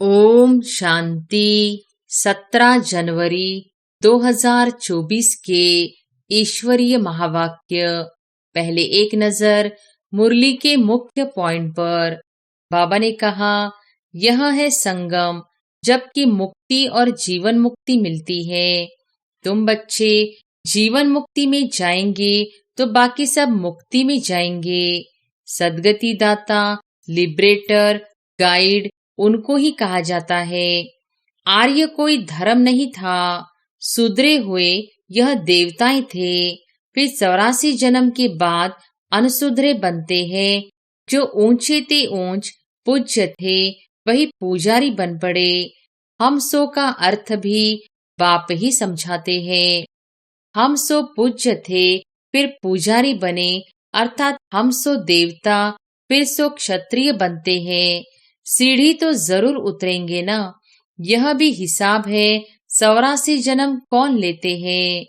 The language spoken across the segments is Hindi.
ओम शांति। 17 जनवरी 2024 के ईश्वरीय महावाक्य। पहले एक नजर मुरली के मुख्य पॉइंट पर। बाबा ने कहा, यह है संगम, जबकि मुक्ति और जीवन मुक्ति मिलती है। तुम बच्चे जीवन मुक्ति में जाएंगे तो बाकी सब मुक्ति में जाएंगे। सद्गति दाता, लिबरेटर, गाइड उनको ही कहा जाता है। आर्य कोई धर्म नहीं था, सुधरे हुए यह देवताएं थे। फिर 84 जन्म के बाद अनसुधरे बनते हैं। जो ऊंचे ते ऊंच पूज्य थे वही पुजारी बन पड़े। हम सो का अर्थ भी बाप ही समझाते हैं। हम सो पूज्य थे फिर पुजारी बने, अर्थात हम सो देवता फिर सो क्षत्रिय बनते हैं। सीढ़ी तो जरूर उतरेंगे ना, यह भी हिसाब है। 84 जन्म कौन लेते हैं।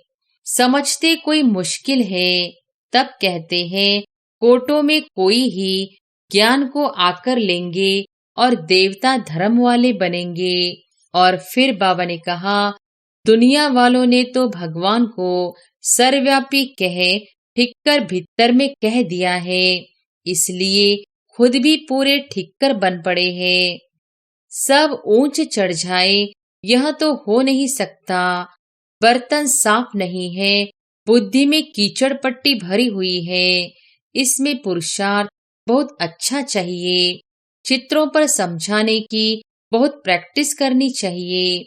समझते कोई मुश्किल है, तब कहते हैं कोटों में कोई ही ज्ञान को आकर लेंगे और देवता धर्म वाले बनेंगे। और फिर बाबा ने कहा, दुनिया वालों ने तो भगवान को सर्वव्यापी कहे ठिक्कर भीतर में कह दिया है, इसलिए खुद भी पूरे ठिक्कर बन पड़े हैं। सब ऊंच चढ़ जाए यह तो हो नहीं सकता। बर्तन साफ नहीं है, बुद्धि में कीचड़ पट्टी भरी हुई है। इसमें पुरुषार्थ बहुत अच्छा चाहिए। चित्रों पर समझाने की बहुत प्रैक्टिस करनी चाहिए।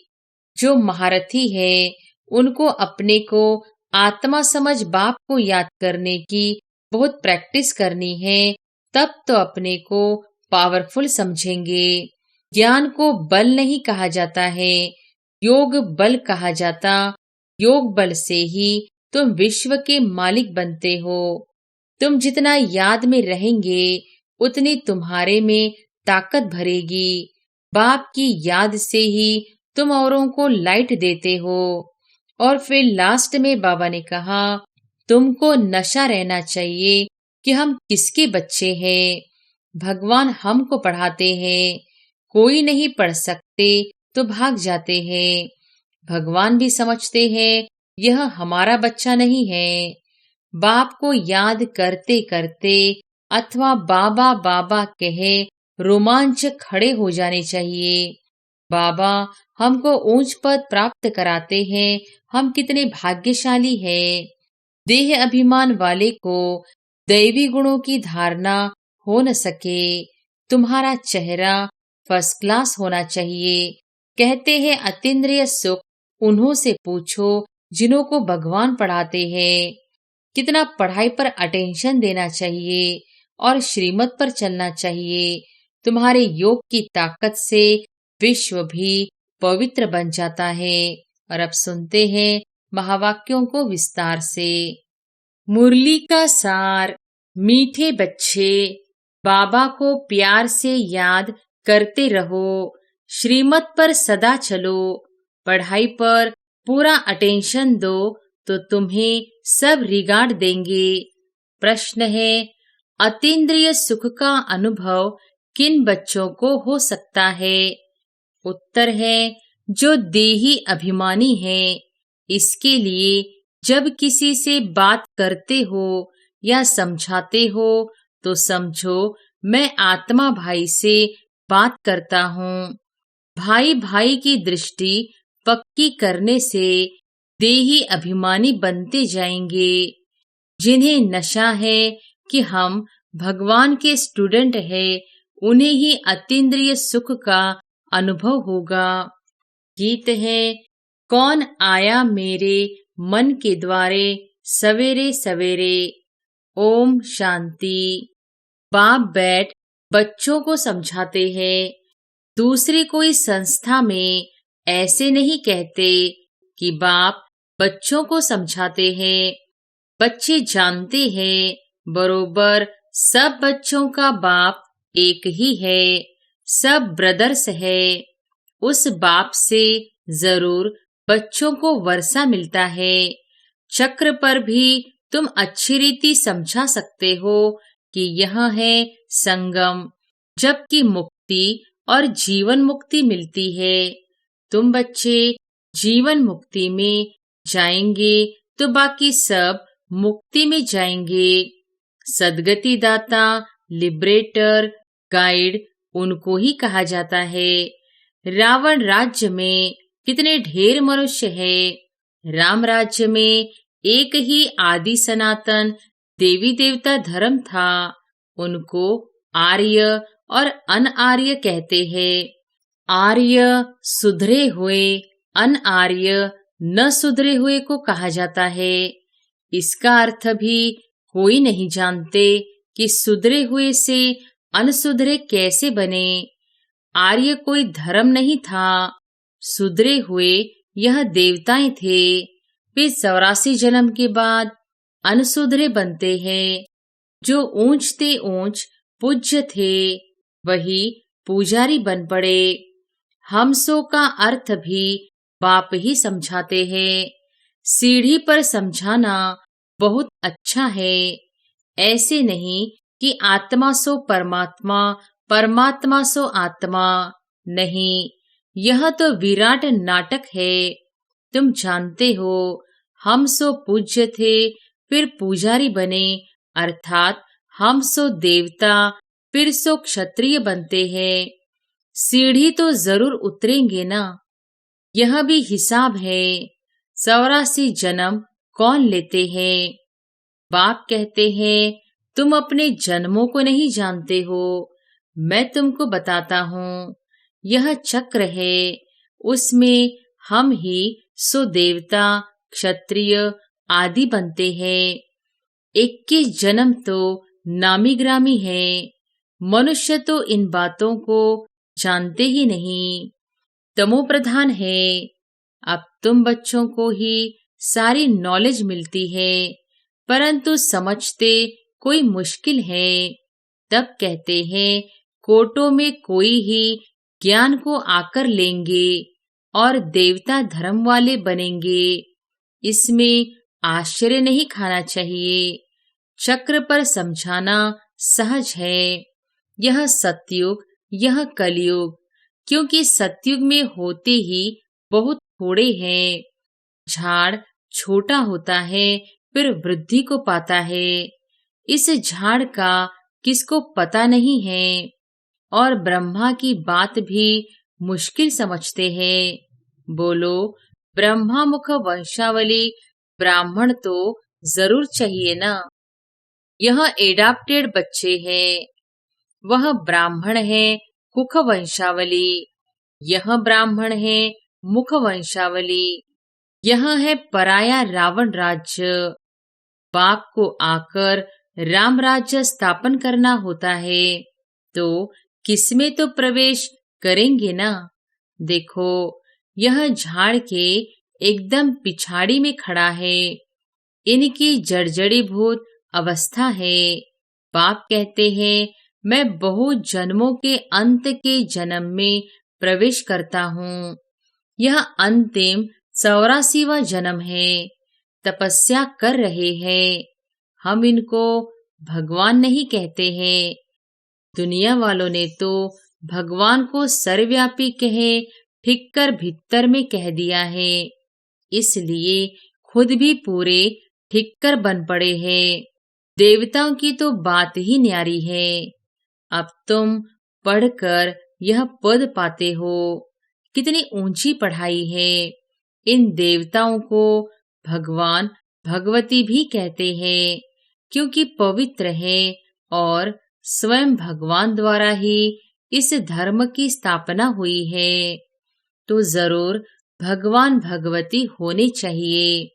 जो महारथी है उनको अपने को आत्मा समझ बाप को याद करने की बहुत प्रैक्टिस करनी है, तब तो अपने को पावरफुल समझेंगे। ज्ञान को बल नहीं कहा जाता है, योग बल कहा जाता। योग बल से ही तुम विश्व के मालिक बनते हो। तुम जितना याद में रहेंगे उतनी तुम्हारे में ताकत भरेगी। बाप की याद से ही तुम औरों को लाइट देते हो। और फिर लास्ट में बाबा ने कहा, तुमको नशा रहना चाहिए कि हम किसके बच्चे हैं। भगवान हमको पढ़ाते हैं, कोई नहीं पढ़ सकते तो भाग जाते हैं। भगवान भी समझते हैं यह हमारा बच्चा नहीं है। बाप को याद करते करते अथवा बाबा बाबा कहे रोमांच खड़े हो जाने चाहिए। बाबा हमको ऊंच पद प्राप्त कराते हैं, हम कितने भाग्यशाली हैं। देह अभिमान वाले को दैवी गुणों की धारणा हो न सके। तुम्हारा चेहरा फर्स्ट क्लास होना चाहिए। कहते हैं अतीन्द्रिय सुख उन्हों से पूछो जिन्हों को भगवान पढ़ाते हैं। कितना पढ़ाई पर अटेंशन देना चाहिए और श्रीमत पर चलना चाहिए। तुम्हारे योग की ताकत से विश्व भी पवित्र बन जाता है। और अब सुनते हैं महावाक्यों को विस्तार से। मुरली का सार। मीठे बच्चे, बाबा को प्यार से याद करते रहो। श्रीमत पर सदा चलो। पढ़ाई पर पूरा अटेंशन दो तो तुम्हें सब रिगार्ड देंगे। प्रश्न है, अतीन्द्रिय सुख का अनुभव किन बच्चों को हो सकता है। उत्तर है, जो देही अभिमानी है। इसके लिए जब किसी से बात करते हो या समझाते हो तो समझो मैं आत्मा भाई से बात करता हूँ। भाई भाई की दृष्टि पक्की करने से देही अभिमानी बनते जाएंगे। जिन्हें नशा है कि हम भगवान के स्टूडेंट हैं, उन्हें ही अतीन्द्रिय सुख का अनुभव होगा। गीत है, कौन आया मेरे मन के द्वारे सवेरे सवेरे। ओम शांति। बाप बैठ बच्चों को समझाते हैं। दूसरी कोई संस्था में ऐसे नहीं कहते कि बाप बच्चों को समझाते हैं। बच्चे जानते हैं बरोबर सब बच्चों का बाप एक ही है, सब ब्रदर्स है। उस बाप से जरूर बच्चों को वर्षा मिलता है। चक्र पर भी तुम अच्छी रीति समझा सकते हो कि यह है संगम, जबकि मुक्ति और जीवन मुक्ति मिलती है। तुम बच्चे जीवन मुक्ति में जाएंगे तो बाकी सब मुक्ति में जाएंगे। सद्गति दाता, लिबरेटर, गाइड उनको ही कहा जाता है। रावण राज्य में कितने ढेर मनुष्य है। राम राज्य में एक ही आदि सनातन देवी देवता धर्म था। उनको आर्य और अनआर्य कहते हैं। आर्य सुधरे हुए, अनआर्य न सुधरे हुए को कहा जाता है। इसका अर्थ भी कोई नहीं जानते कि सुधरे हुए से अनसुधरे कैसे बने। आर्य कोई धर्म नहीं था, सुधरे हुए यह देवताएं थे। वे 84 जन्म के बाद अनसुधरे बनते हैं। जो ऊंचते ऊंच पूज्य थे वही पुजारी बन पड़े। हमसो का अर्थ भी बाप ही समझाते हैं। सीढ़ी पर समझाना बहुत अच्छा है। ऐसे नहीं कि आत्मा सो परमात्मा, परमात्मा सो आत्मा। नहीं, यह तो विराट नाटक है। तुम जानते हो हम सो पूज्य थे, फिर पुजारी बने, अर्थात हम सो देवता, फिर सो क्षत्रिय बनते हैं। सीढ़ी तो जरूर उतरेंगे ना। यह भी हिसाब है। 84 जन्म कौन लेते हैं। बाप कहते हैं तुम अपने जन्मों को नहीं जानते हो। मैं तुमको बताता हूँ। यह चक्र है, उसमें हम ही सो देवता, क्षत्रिय आदि बनते हैं। 21 जन्म तो नामी ग्रामी है। मनुष्य तो इन बातों को जानते ही नहीं, तमो प्रधान है। अब तुम बच्चों को ही सारी नॉलेज मिलती है, परंतु समझते कोई मुश्किल है। तब कहते हैं कोटों में कोई ही ज्ञान को आकर लेंगे और देवता धर्म वाले बनेंगे। इसमें आश्चर्य नहीं खाना चाहिए। चक्र पर समझाना सहज है। यह सतयुग, यह कलयुग, क्योंकि सतयुग में होते ही बहुत थोड़े हैं। झाड़ छोटा होता है, फिर वृद्धि को पाता है। इस झाड़ का किसको पता नहीं है। और ब्रह्मा की बात भी मुश्किल समझते हैं। बोलो, ब्रह्मा मुख वंशावली ब्राह्मण तो जरूर चाहिए ना। यह एडाप्टेड बच्चे हैं। वह ब्राह्मण है कुख वंशावली, यह ब्राह्मण है मुख वंशावली। यह है पराया रावण राज्य। बाप को आकर राम राज्य स्थापन करना होता है, तो किसमें तो प्रवेश करेंगे ना। देखो, यह झाड़ के एकदम पिछाड़ी में खड़ा है। इनकी जर्जरीभूत अवस्था है। बाप कहते हैं मैं बहुत जन्मों के अंत के जन्म में प्रवेश करता हूँ। यह अंतिम 84वां जन्म है। तपस्या कर रहे हैं। हम इनको भगवान नहीं कहते हैं। दुनिया वालों ने तो भगवान को सर्वव्यापी कहे ठीक कर भीतर में कह दिया है। इसलिए खुद भी पूरे ठीक कर बन पड़े हैं। देवताओं की तो बात ही न्यारी है। अब तुम पढ़कर यह पद पाते हो। कितनी ऊंची पढ़ाई है। इन देवताओं को भगवान भगवती भी कहते हैं, क्योंकि पवित्र है और स्वयं भगवान द्वारा ही इस धर्म की स्थापना हुई है। तो जरूर भगवान भगवती होने चाहिए,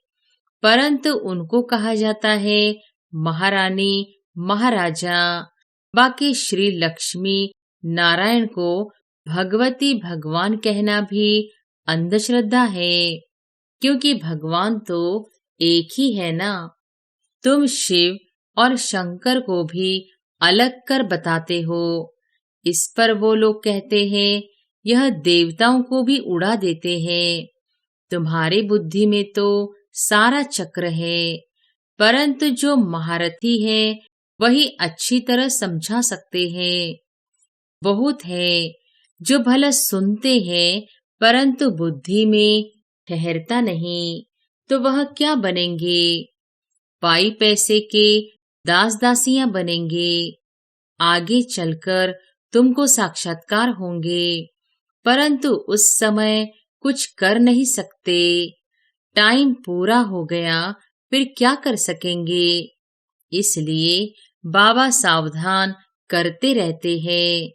परंतु उनको कहा जाता है महारानी, महाराजा। बाकी श्री लक्ष्मी नारायण को भगवती भगवान कहना भी अंधश्रद्धा है, क्योंकि भगवान तो एक ही है ना। तुम शिव और शंकर को भी अलग कर बताते हो। इस पर वो लोग कहते हैं यह देवताओं को भी उड़ा देते हैं। तुम्हारी बुद्धि में तो सारा चक्र है, परंतु जो महारथी है वही अच्छी तरह समझा सकते हैं। बहुत है, जो भला सुनते हैं परंतु बुद्धि में ठहरता नहीं, तो वह क्या बनेंगे? पाई पैसे के दास दासियां बनेंगे। आगे चलकर तुमको साक्षात्कार होंगे, परंतु उस समय कुछ कर नहीं सकते। टाइम पूरा हो गया, फिर क्या कर सकेंगे? इसलिए बाबा सावधान करते रहते हैं,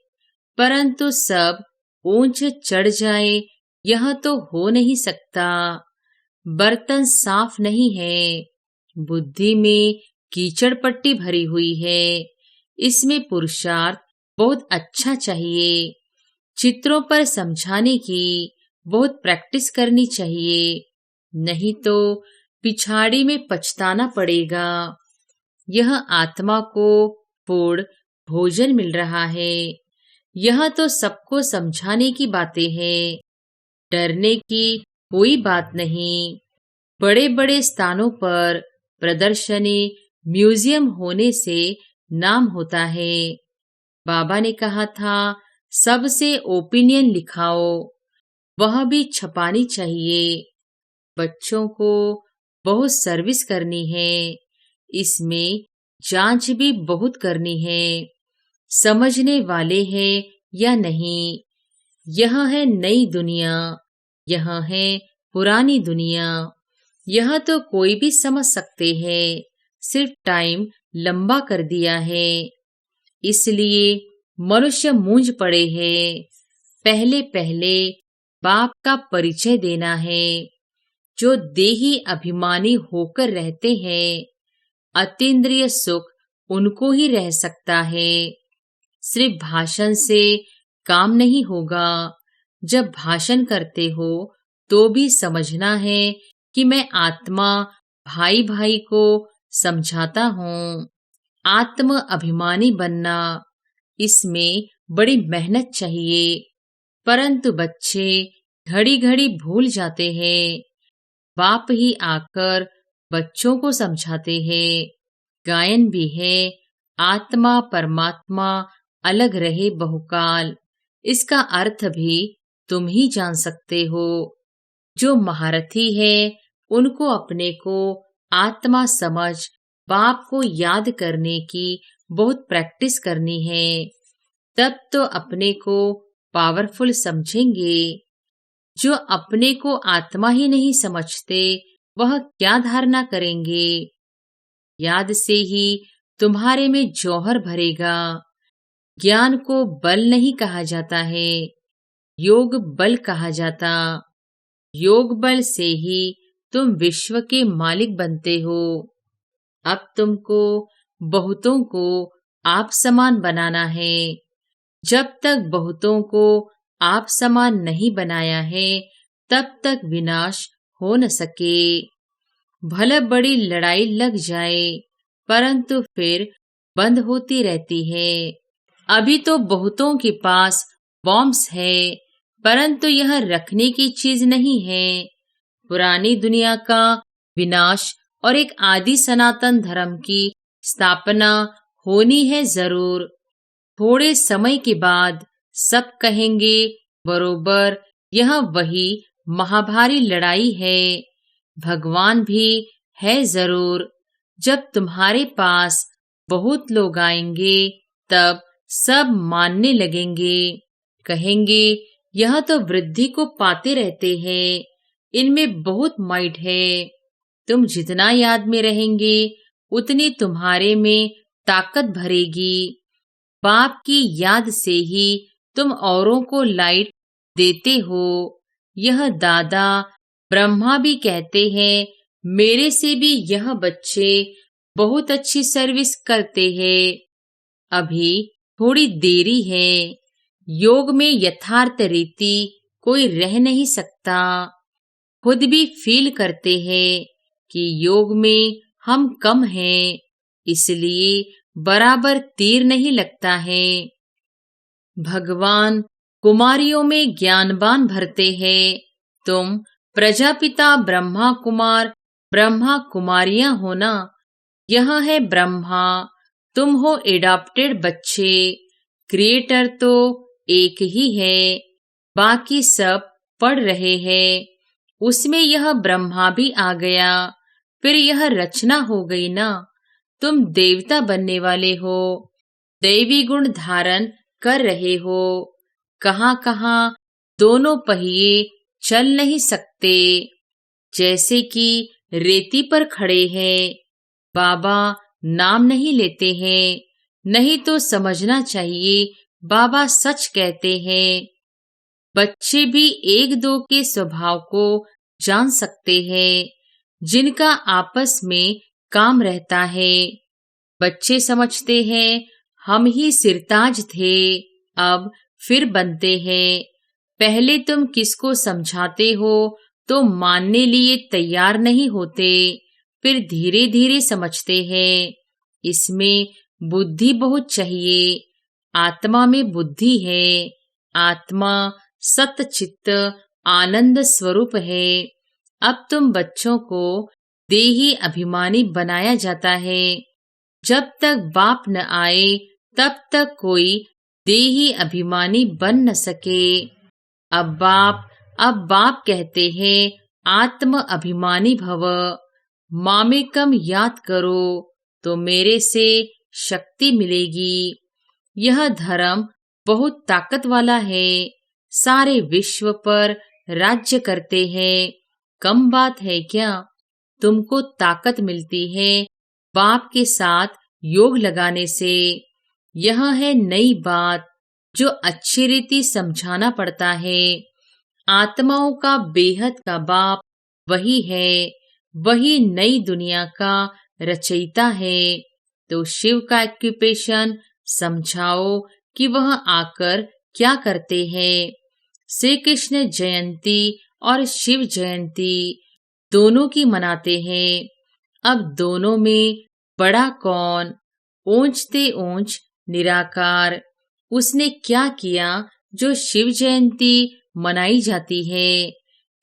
परंतु सब ऊंच चढ़ जाए यह तो हो नहीं सकता। बर्तन साफ नहीं है, बुद्धि में कीचड़ पट्टी भरी हुई है। इसमें पुरुषार्थ बहुत अच्छा चाहिए। चित्रों पर समझाने की बहुत प्रैक्टिस करनी चाहिए, नहीं तो पिछाड़ी में पछताना पड़ेगा। यह आत्मा को पूर्ण भोजन मिल रहा है। यह तो सबको समझाने की बातें हैं, डरने की कोई बात नहीं। बड़े बड़े स्थानों पर प्रदर्शनी, म्यूजियम होने से नाम होता है। बाबा ने कहा था सबसे ओपिनियन लिखाओ, वह भी छपानी चाहिए। बच्चों को बहुत सर्विस करनी है, इसमें जांच भी बहुत करनी है, समझने वाले हैं या नहीं। यह है नई दुनिया, यह है पुरानी दुनिया। यह तो कोई भी समझ सकते हैं, सिर्फ टाइम लंबा कर दिया है। इसलिए मनुष्य मूंझ पड़े हैं। पहले पहले बाप का परिचय देना है। जो देही अभिमानी होकर रहते हैं, अतीन्द्रिय सुख उनको ही रह सकता है। सिर्फ भाषण से काम नहीं होगा। जब भाषण करते हो तो भी समझना है कि मैं आत्मा भाई भाई को समझाता हूँ। आत्म अभिमानी बनना, इसमें बड़ी मेहनत चाहिए, परंतु बच्चे घड़ी घड़ी भूल जाते हैं। बाप ही आकर बच्चों को समझाते हैं। गायन भी है, आत्मा परमात्मा अलग रहे बहुकाल। इसका अर्थ भी तुम ही जान सकते हो। जो महारथी है उनको अपने को आत्मा समझ बाप को याद करने की बहुत प्रैक्टिस करनी है, तब तो अपने को पावरफुल समझेंगे। जो अपने को आत्मा ही नहीं समझते वह क्या धारणा करेंगे? याद से ही तुम्हारे में जौहर भरेगा। ज्ञान को बल नहीं कहा जाता है, योग बल कहा जाता। योग बल से ही तुम विश्व के मालिक बनते हो। अब तुमको बहुतों को आप समान बनाना है। जब तक बहुतों को आप समान नहीं बनाया है, तब तक विनाश हो न सके। भले बड़ी लड़ाई लग जाए, परंतु फिर बंद होती रहती है। अभी तो बहुतों के पास बॉम्ब्स है, परंतु यह रखने की चीज नहीं है। पुरानी दुनिया का विनाश और एक आदि सनातन धर्म की स्थापना होनी है जरूर। थोड़े समय के बाद सब कहेंगे बरोबर यह वही महाभारी लड़ाई है। भगवान भी है जरूर। जब तुम्हारे पास बहुत लोग आएंगे तब सब मानने लगेंगे, कहेंगे यह तो वृद्धि को पाते रहते हैं, इनमें बहुत माइट है। तुम जितना याद में रहेंगे उतनी तुम्हारे में ताकत भरेगी। बाप की याद से ही तुम औरों को लाइट देते हो। यह दादा ब्रह्मा भी कहते हैं, मेरे से भी यह बच्चे बहुत अच्छी सर्विस करते हैं। अभी थोड़ी देरी है। योग में यथार्थ रीति कोई रह नहीं सकता। खुद भी फील करते हैं कि योग में हम कम हैं, इसलिए बराबर तीर नहीं लगता है। भगवान कुमारियों में ज्ञानवान भरते हैं। तुम प्रजापिता ब्रह्मा कुमार ब्रह्मा कुमारियां हो ना। यह है ब्रह्मा, तुम हो एडॉप्टेड बच्चे। क्रिएटर तो एक ही है, बाकी सब पढ़ रहे हैं। उसमें यह ब्रह्मा भी आ गया, फिर यह रचना हो गई ना। तुम देवता बनने वाले हो, दैवी गुण धारण कर रहे हो। कहाँ कहाँ दोनों पहिए चल नहीं सकते, जैसे कि रेती पर खड़े हैं। बाबा नाम नहीं लेते हैं, नहीं तो समझना चाहिए बाबा सच कहते हैं। बच्चे भी एक दो के स्वभाव को जान सकते हैं, जिनका आपस में काम रहता है। बच्चे समझते हैं हम ही सिरताज थे, अब फिर बनते हैं। पहले तुम किसको समझाते हो तो मानने लिए तैयार नहीं होते, फिर धीरे धीरे समझते हैं। इसमें बुद्धि बहुत चाहिए। आत्मा में बुद्धि है। आत्मा सत चित्त आनंद स्वरूप है। अब तुम बच्चों को देही अभिमानी बनाया जाता है। जब तक बाप न आए तब तक कोई देही अभिमानी बन न सके। अब बाप कहते हैं आत्म अभिमानी भव। मामेकम याद करो तो मेरे से शक्ति मिलेगी। यह धर्म बहुत ताकत वाला है, सारे विश्व पर राज्य करते हैं। कम बात है क्या? तुमको ताकत मिलती है बाप के साथ योग लगाने से। यह है नई बात जो अच्छी रीति समझाना पड़ता है। आत्माओं का बेहद का बाप वही है, वही नई दुनिया का रचयिता है। तो शिव का ऑक्यूपेशन समझाओ कि वह आकर क्या करते हैं। श्री कृष्ण जयंती और शिव जयंती दोनों की मनाते हैं। अब दोनों में बड़ा कौन? ऊंचते ऊंच निराकार। उसने क्या किया जो शिव जयंती मनाई जाती है?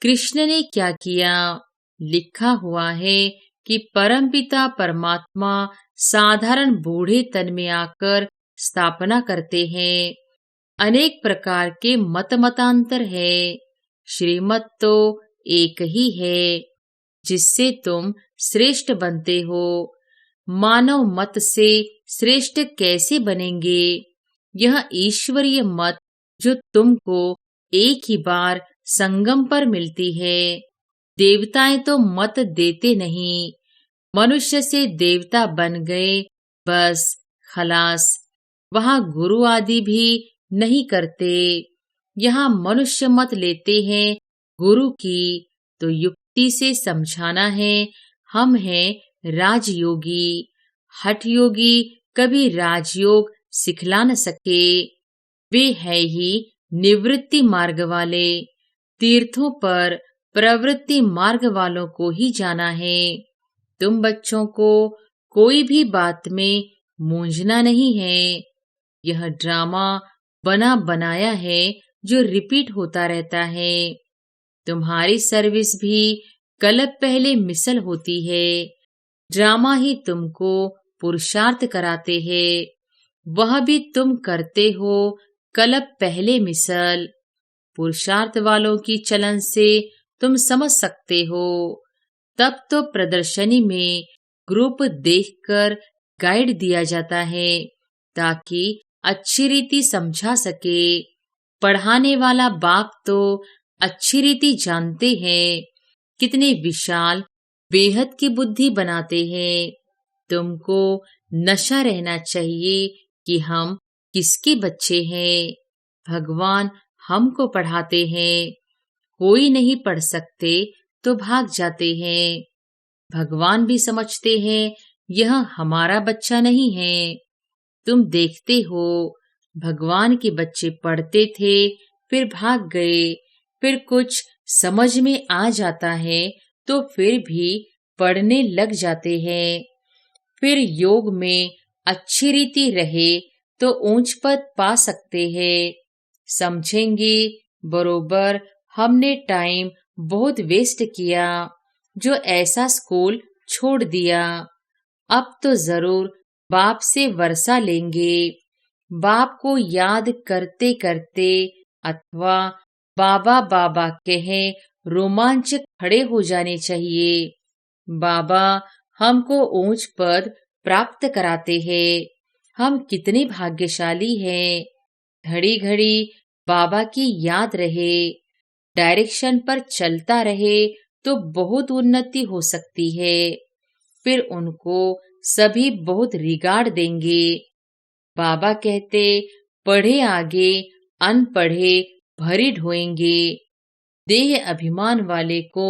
कृष्ण ने क्या किया? लिखा हुआ है कि परमपिता परमात्मा साधारण बूढ़े तन में आकर स्थापना करते हैं। अनेक प्रकार के मतांतर है, श्रीमत तो एक ही है जिससे तुम श्रेष्ठ बनते हो। मानव मत से श्रेष्ठ कैसे बनेंगे? यह ईश्वरीय मत जो तुमको एक ही बार संगम पर मिलती है। देवताएं तो मत देते नहीं, मनुष्य से देवता बन गए, बस खलास। वहां गुरु आदि भी नहीं करते। यहाँ मनुष्य मत लेते हैं गुरु की, तो युक्ति से समझाना है हम हैं राजयोगी। हठ योगी कभी राजयोग सिखला न सके। वे है ही निवृत्ति मार्ग वाले। तीर्थों पर प्रवृत्ति मार्ग वालों को ही जाना है। तुम बच्चों को कोई भी बात में मूंझना नहीं है। यह ड्रामा बना बनाया है जो रिपीट होता रहता है। तुम्हारी सर्विस भी कल्प पहले मिसल होती है। ड्रामा ही तुमको पुरुषार्थ कराते हैं। वह भी तुम करते हो कल्प पहले मिसल। पुरुषार्थ वालों की चलन से तुम समझ सकते हो। तब तो प्रदर्शनी में ग्रुप देखकर गाइड दिया जाता है ताकि अच्छी रीति समझा सके। पढ़ाने वाला बाप तो अच्छी रीति जानते हैं। कितने विशाल बेहद की बुद्धि बनाते हैं। तुमको नशा रहना चाहिए कि हम किसके बच्चे हैं। भगवान हमको पढ़ाते हैं। कोई नहीं पढ़ सकते तो भाग जाते हैं। भगवान भी समझते हैं यह हमारा बच्चा नहीं है। तुम देखते हो भगवान के बच्चे पढ़ते थे, फिर भाग गए, फिर कुछ समझ में आ जाता है तो फिर भी पढ़ने लग जाते हैं। फिर योग में अच्छी रीति रहे तो ऊंच पद पा सकते हैं। समझेंगे बरोबर हमने टाइम बहुत वेस्ट किया जो ऐसा स्कूल छोड़ दिया। अब तो जरूर बाप से वर्षा लेंगे। बाप को याद करते करते अथवा बाबा बाबा कहे रोमांच खड़े हो जाने चाहिए। बाबा हमको ऊंच पद प्राप्त कराते हैं। हम कितने भाग्यशाली हैं। घड़ी घड़ी बाबा की याद रहे, डायरेक्शन पर चलता रहे तो बहुत उन्नति हो सकती है। फिर उनको सभी बहुत रिगार्ड देंगे। बाबा कहते पढ़े आगे अनपढ़े भरी ढोएंगे। देह अभिमान वाले को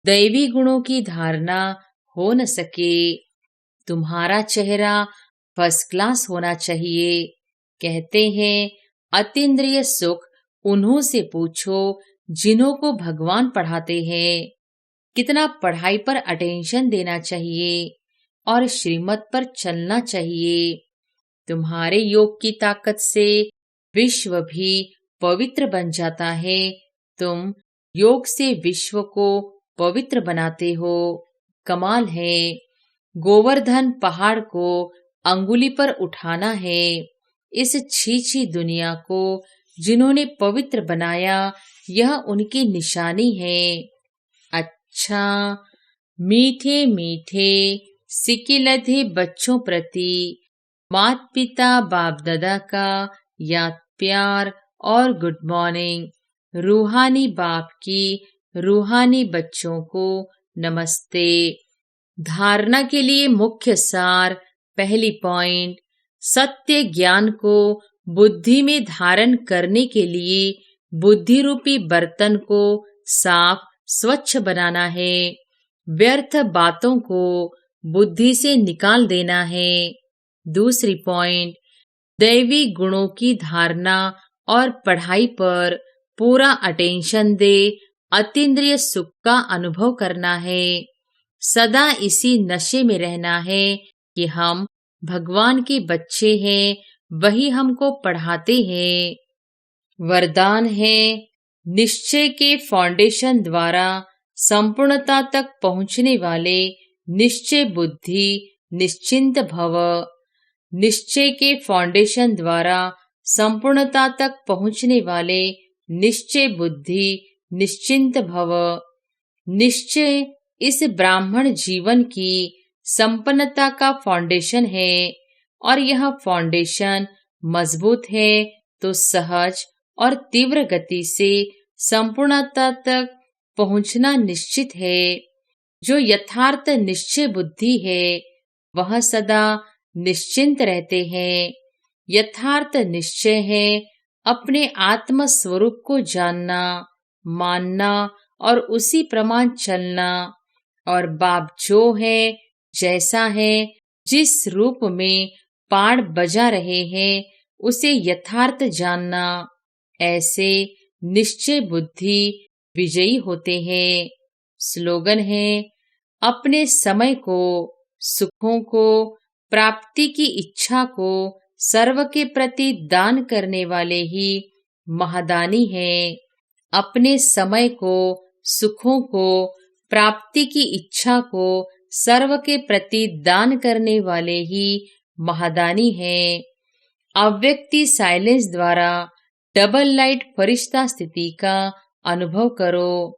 दैवी गुणों की धारणा हो न सके। तुम्हारा चेहरा फर्स्ट क्लास होना चाहिए। कहते हैं अतीन्द्रिय सुख उन्हों से पूछो जिन्हों को भगवान पढ़ाते हैं। कितना पढ़ाई पर अटेंशन देना चाहिए और श्रीमत पर चलना चाहिए। तुम्हारे योग की ताकत से विश्व भी पवित्र बन जाता है। तुम योग से विश्व को पवित्र बनाते हो। कमाल है। गोवर्धन पहाड़ को अंगुली पर उठाना है। इस छीछी दुनिया को जिन्होंने पवित्र बनाया, यह उनकी निशानी है। अच्छा, मीठे मीठे सिकिलधे बच्चों प्रति माता पिता बाप दादा का याद प्यार और गुड मॉर्निंग। रूहानी बाप की रूहानी बच्चों को नमस्ते। धारणा के लिए मुख्य सार। पहली पॉइंट, सत्य ज्ञान को बुद्धि में धारण करने के लिए बुद्धि रूपी बर्तन को साफ स्वच्छ बनाना है। व्यर्थ बातों को बुद्धि से निकाल देना है। दूसरी पॉइंट, दैवी गुणों की धारणा और पढ़ाई पर पूरा अटेंशन दे अतीन्द्रिय सुख का अनुभव करना है। सदा इसी नशे में रहना है कि हम भगवान के बच्चे हैं, वही हमको पढ़ाते हैं। वरदान है, निश्चय के फाउंडेशन द्वारा संपूर्णता तक पहुंचने वाले निश्चय बुद्धि निश्चिंत भव। निश्चय के फाउंडेशन द्वारा संपूर्णता तक पहुंचने वाले निश्चय बुद्धि निश्चिंत भव। निश्चय इस ब्राह्मण जीवन की संपन्नता का फाउंडेशन है और यह फाउंडेशन मजबूत है तो सहज और तीव्र गति से संपूर्णता तक पहुंचना निश्चित है। जो यथार्थ निश्चय बुद्धि है वह सदा निश्चिंत रहते हैं। यथार्थ निश्चय है अपने आत्म स्वरूप को जानना, मानना और उसी प्रमाण चलना। और बाप जो है, जैसा है, जिस रूप में पाड़ बजा रहे हैं, उसे यथार्थ जानना। ऐसे निश्चय बुद्धि विजयी होते हैं। स्लोगन है, अपने समय को, सुखों को, प्राप्ति की इच्छा को सर्व के प्रति दान करने वाले ही महादानी हैं। अपने समय को, सुखों को, प्राप्ति की इच्छा को सर्व के प्रति दान करने वाले ही महादानी हैं। अव्यक्ति साइलेंस द्वारा डबल लाइट फरिश्ता स्थिति का अनुभव करो।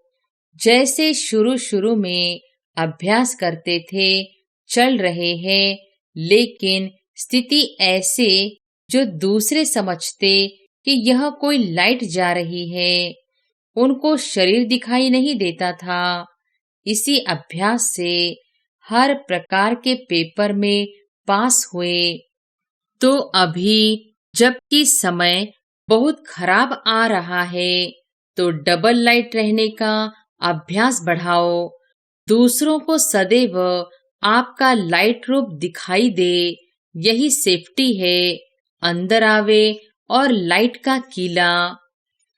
जैसे शुरू शुरू में अभ्यास करते थे, चल रहे हैं, लेकिन स्थिति ऐसे जो दूसरे समझते कि यह कोई लाइट जा रही है, उनको शरीर दिखाई नहीं देता था। इसी अभ्यास से हर प्रकार के पेपर में पास हुए। तो अभी जबकि समय बहुत खराब आ रहा है, तो डबल लाइट रहने का अभ्यास बढ़ाओ। दूसरों को सदैव आपका लाइट रूप दिखाई दे, यही सेफ्टी है। अंदर आवे और लाइट का किला।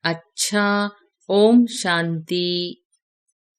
अच्छा, ओम शांति।